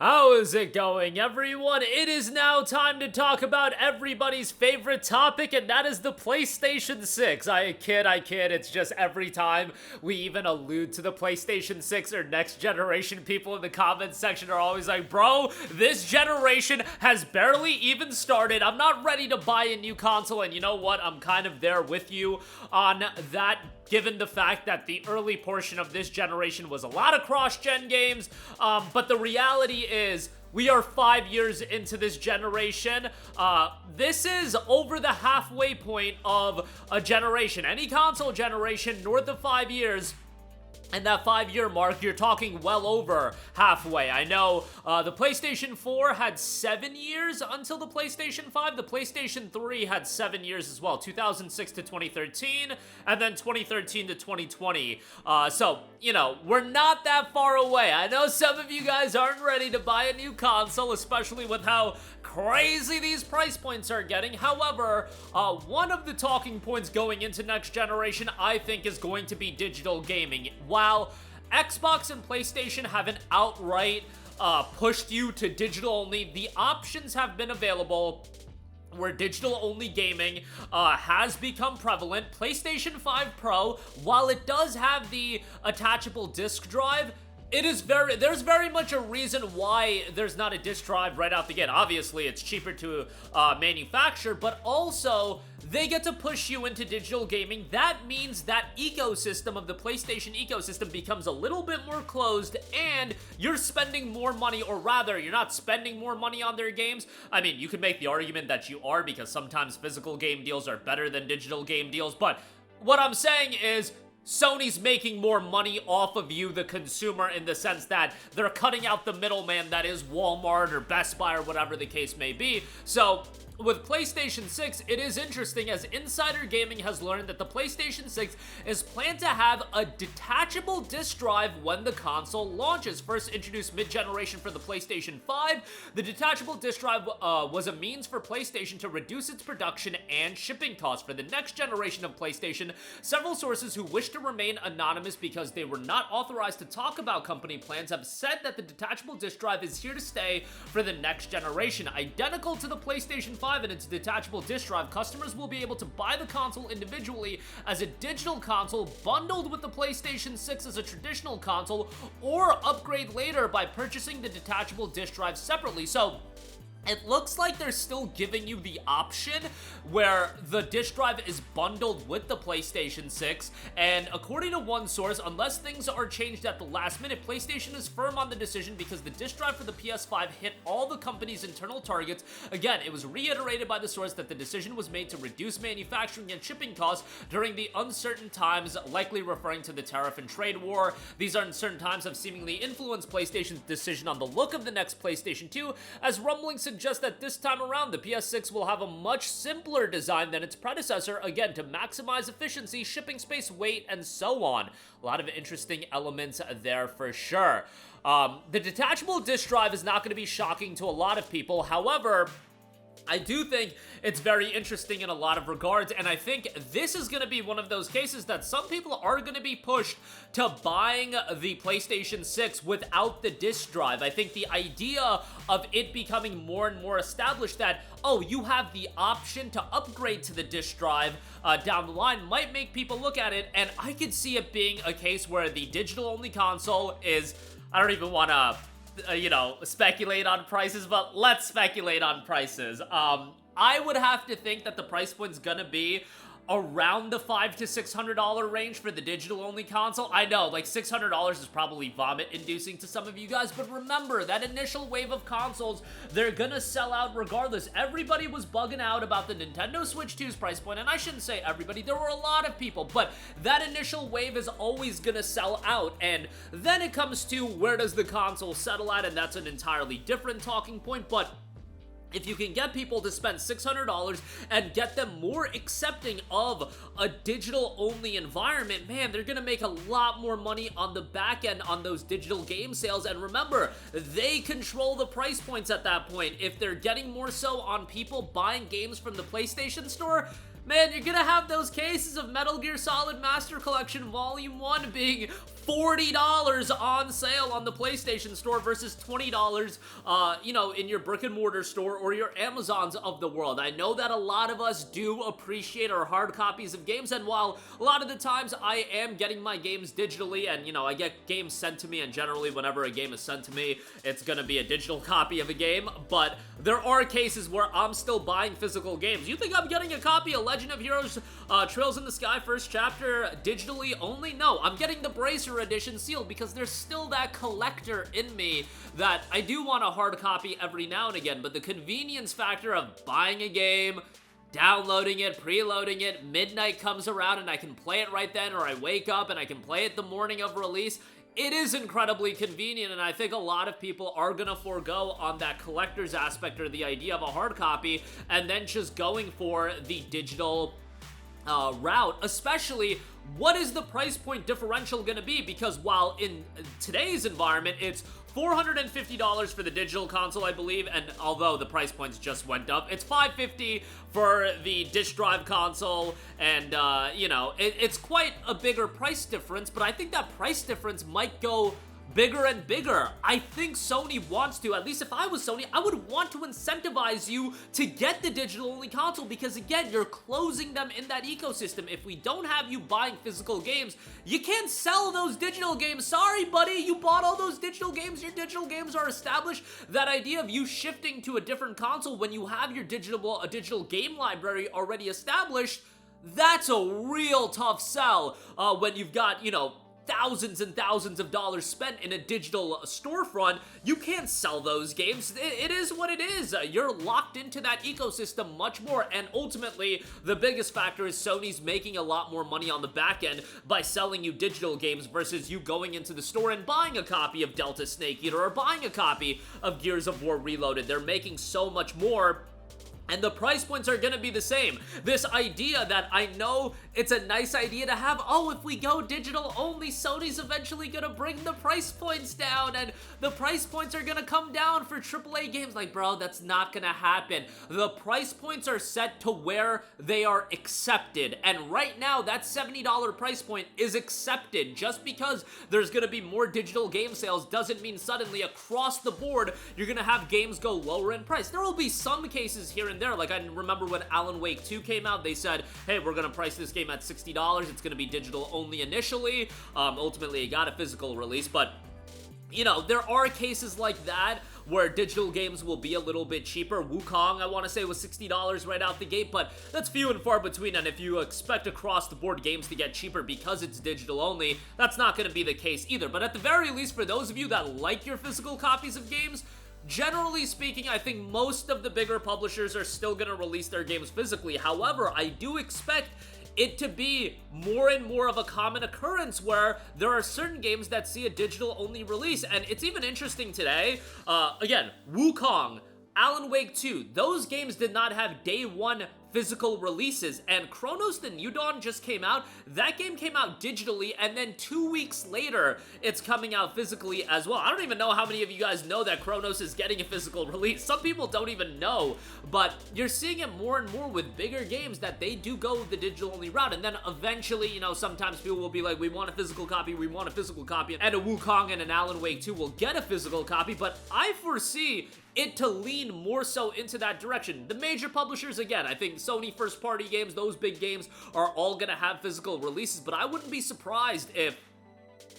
How is it going, everyone? It is now time to talk about everybody's favorite topic, and that is the PlayStation 6. I kid. It's just every time we even allude to the PlayStation 6 or next generation, people in the comments section are always like, bro, this generation has barely even started. I'm not ready to buy a new console, and you know what? I'm kind of there with you on that, given the fact that the early portion of this generation was a lot of cross-gen games, but the reality is we are 5 years into this generation. This is over the halfway point of a generation. Any console generation north of 5 years, and that 5-year mark, you're talking well over halfway. I know the PlayStation 4 had 7 years until the PlayStation 5. The PlayStation 3 had 7 years as well, 2006 to 2013, and then 2013 to 2020. So, you know, we're not that far away. I know some of you guys aren't ready to buy a new console, especially with how crazy these price points are getting. However, one of the talking points going into next generation, I think, is going to be digital gaming. While Xbox and PlayStation haven't outright pushed you to digital only, the options have been available where digital-only gaming has become prevalent. PlayStation 5 Pro, while it does have the attachable disc drive, there's very much a reason why there's not a disc drive right out the gate. Obviously, it's cheaper to manufacture, but also they get to push you into digital gaming. That means that ecosystem of the PlayStation ecosystem becomes a little bit more closed, and you're spending more money, or rather, you're not spending more money on their games. I mean, you could make the argument that you are, because sometimes physical game deals are better than digital game deals, but what I'm saying is, Sony's making more money off of you, the consumer, in the sense that they're cutting out the middleman that is Walmart or Best Buy or whatever the case may be. So with PlayStation 6, it is interesting, as Insider Gaming has learned that the PlayStation 6 is planned to have a detachable disc drive when the console launches. First introduced mid-generation for the PlayStation 5, the detachable disc drive was a means for PlayStation to reduce its production and shipping costs. For the next generation of PlayStation, several sources who wish to remain anonymous because they were not authorized to talk about company plans have said that the detachable disc drive is here to stay for the next generation. Identical to the PlayStation 5 and its detachable disc drive, customers will be able to buy the console individually as a digital console bundled with the PlayStation 6 as a traditional console, or upgrade later by purchasing the detachable disc drive separately. So it looks like they're still giving you the option where the disc drive is bundled with the PlayStation 6, and according to one source, unless things are changed at the last minute, PlayStation is firm on the decision because the disc drive for the PS5 hit all the company's internal targets. Again, it was reiterated by the source that the decision was made to reduce manufacturing and shipping costs during the uncertain times, likely referring to the tariff and trade war. These uncertain times have seemingly influenced PlayStation's decision on the look of the next PlayStation 2, as rumblings suggest that this time around the PS6 will have a much simpler design than its predecessor, again to maximize efficiency, shipping space, weight, and so on. A lot of interesting elements there for sure. The detachable disc drive is not going to be shocking to a lot of people. However, I do think it's very interesting in a lot of regards, and I think this is going to be one of those cases that some people are going to be pushed to buying the PlayStation 6 without the disc drive. I think the idea of it becoming more and more established that, oh, you have the option to upgrade to the disc drive down the line might make people look at it, and I could see it being a case where the digital-only console is, I don't even want to speculate on prices, but let's speculate on prices. I would have to think that the price point's gonna be around the $500 to $600 range for the digital-only console. I know, like, $600 is probably vomit-inducing to some of you guys, but remember, that initial wave of consoles, they're gonna sell out regardless. Everybody was bugging out about the Nintendo Switch 2's price point, and I shouldn't say everybody, there were a lot of people, but that initial wave is always gonna sell out, and then it comes to where does the console settle at, and that's an entirely different talking point, but if you can get people to spend $600 and get them more accepting of a digital-only environment, man, they're gonna make a lot more money on the back end on those digital game sales. And remember, they control the price points at that point. If they're getting more so on people buying games from the PlayStation Store, man, you're gonna have those cases of Metal Gear Solid Master Collection Volume 1 being $40 on sale on the PlayStation Store versus $20, in your brick and mortar store or your Amazons of the world. I know that a lot of us do appreciate our hard copies of games, and while a lot of the times I am getting my games digitally, and, I get games sent to me, and generally whenever a game is sent to me, it's gonna be a digital copy of a game, but there are cases where I'm still buying physical games. You think I'm getting a copy of Legend of Heroes Trails in the Sky First Chapter digitally only? No, I'm getting the Bracer Edition sealed because there's still that collector in me that I do want a hard copy every now and again, but the convenience factor of buying a game, downloading it, preloading it, midnight comes around and I can play it right then, or I wake up and I can play it the morning of release, it is incredibly convenient, and I think a lot of people are gonna forego on that collector's aspect or the idea of a hard copy and then just going for the digital route, especially what is the price point differential going to be? Because while in today's environment, it's $450 for the digital console, I believe, and although the price points just went up, it's $550 for the disk drive console, and, it's quite a bigger price difference, but I think that price difference might go bigger and bigger. I think Sony wants to, at least if I was Sony, I would want to incentivize you to get the digital-only console because, again, you're closing them in that ecosystem. If we don't have you buying physical games, you can't sell those digital games. Sorry, buddy, you bought all those digital games. Your digital games are established. That idea of you shifting to a different console when you have your digital game library already established, that's a real tough sell when you've got, thousands and thousands of dollars spent in a digital storefront. You can't sell those games. It is what it is. You're locked into that ecosystem much more, and ultimately, the biggest factor is Sony's making a lot more money on the back end by selling you digital games versus you going into the store and buying a copy of Delta Snake Eater or buying a copy of Gears of War Reloaded. They're making so much more, and the price points are gonna be the same. This idea that I know it's a nice idea to have, if we go digital only, Sony's eventually gonna bring the price points down, and the price points are gonna come down for AAA games. Like, bro, that's not gonna happen. The price points are set to where they are accepted, and right now, that $70 price point is accepted. Just because there's gonna be more digital game sales doesn't mean suddenly across the board, you're gonna have games go lower in price. There will be some cases here and there. Like, I remember when Alan Wake 2 came out, they said, hey, we're gonna price this game at $60. It's gonna be digital only initially. Ultimately, it got a physical release, but there are cases like that where digital games will be a little bit cheaper. Wukong, I want to say, was $60 right out the gate, but that's few and far between, and if you expect across-the-board games to get cheaper because it's digital only, that's not going to be the case either. But at the very least, for those of you that like your physical copies of games, generally speaking, I think most of the bigger publishers are still going to release their games physically. However, I do expect it to be more and more of a common occurrence where there are certain games that see a digital-only release. And it's even interesting today, again, Wukong, Alan Wake 2, those games did not have day one physical releases, and Chronos the New Dawn just came out. That game came out digitally, and then 2 weeks later, it's coming out physically as well. I don't even know how many of you guys know that Chronos is getting a physical release. Some people don't even know, but you're seeing it more and more with bigger games that they do go the digital-only route, and then eventually, sometimes people will be like, we want a physical copy, we want a physical copy, and a Wukong and an Alan Wake 2 will get a physical copy, but I foresee it to lean more so into that direction. The major publishers, again, I think Sony first-party games, those big games, are all gonna have physical releases, but I wouldn't be surprised if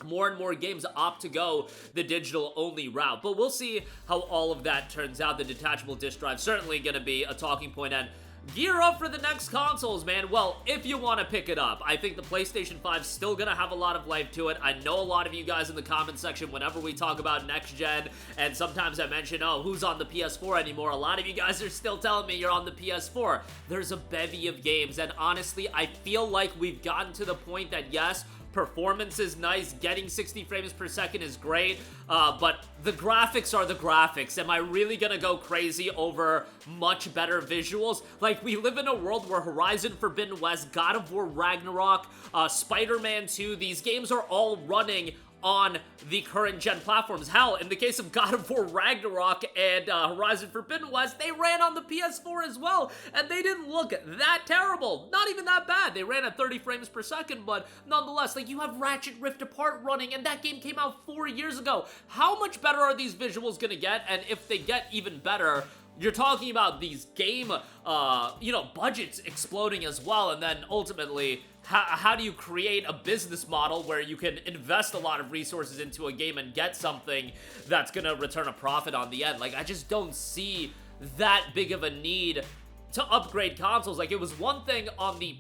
more and more games opt to go the digital-only route. But we'll see how all of that turns out. The detachable disc drive certainly gonna be a talking point, and gear up for the next consoles, man. Well, if you want to pick it up, I think the PlayStation 5 is still going to have a lot of life to it. I know a lot of you guys in the comment section, whenever we talk about next gen, and sometimes I mention, who's on the PS4 anymore? A lot of you guys are still telling me you're on the PS4. There's a bevy of games, and honestly, I feel like we've gotten to the point that, yes, performance is nice, getting 60 frames per second is great, but the graphics are the graphics. Am I really gonna go crazy over much better visuals? Like, we live in a world where Horizon Forbidden West, God of War Ragnarok, Spider-Man 2, these games are all running on the current gen platforms. Hell, in the case of God of War Ragnarok and Horizon Forbidden West, they ran on the PS4 as well, and they didn't look that terrible. Not even that bad. They ran at 30 frames per second, but nonetheless, like, you have Ratchet Rift Apart running, and that game came out 4 years ago. How much better are these visuals gonna get? And if they get even better, you're talking about these game, budgets exploding as well, and then ultimately, how do you create a business model where you can invest a lot of resources into a game and get something that's gonna return a profit on the end? Like, I just don't see that big of a need to upgrade consoles. Like, it was one thing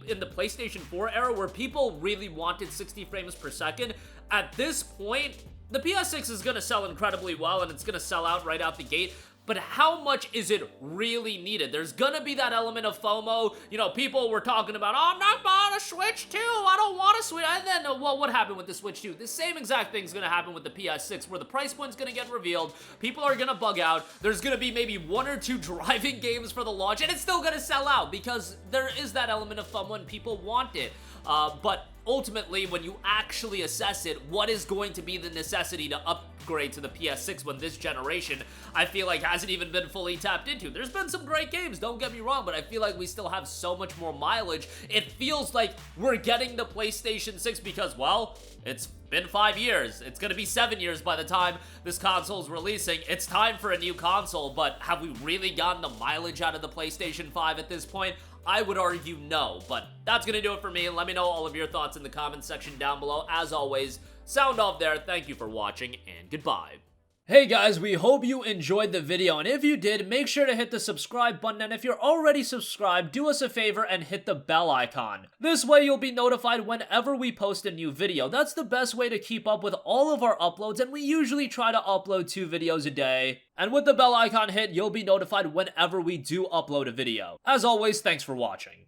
in the PlayStation 4 era where people really wanted 60 frames per second. At this point, the PS6 is gonna sell incredibly well, and it's gonna sell out right out the gate. But how much is it really needed? There's gonna be that element of FOMO. You know, people were talking about, oh, I'm not buying a Switch 2, I don't want a Switch. And then, well, what happened with the Switch 2? The same exact thing's gonna happen with the PS6, where the price point's gonna get revealed, people are gonna bug out, there's gonna be maybe 1 or 2 driving games for the launch, and it's still gonna sell out, because there is that element of FOMO and people want it. But ultimately, when you actually assess it, what is going to be the necessity to upgrade to the PS6 when this generation, I feel like, hasn't even been fully tapped into? There's been some great games, don't get me wrong, but I feel like we still have so much more mileage. It feels like we're getting the PlayStation 6 because, well, it's been 5 years. It's gonna be 7 years by the time this console's releasing. It's time for a new console, but have we really gotten the mileage out of the PlayStation 5 at this point? I would argue no, but that's gonna do it for me. Let me know all of your thoughts in the comments section down below. As always, sound off there. Thank you for watching, and goodbye. Hey guys, we hope you enjoyed the video, and if you did, make sure to hit the subscribe button, and if you're already subscribed, do us a favor and hit the bell icon. This way you'll be notified whenever we post a new video. That's the best way to keep up with all of our uploads, and we usually try to upload 2 videos a day. And with the bell icon hit, you'll be notified whenever we do upload a video. As always, thanks for watching.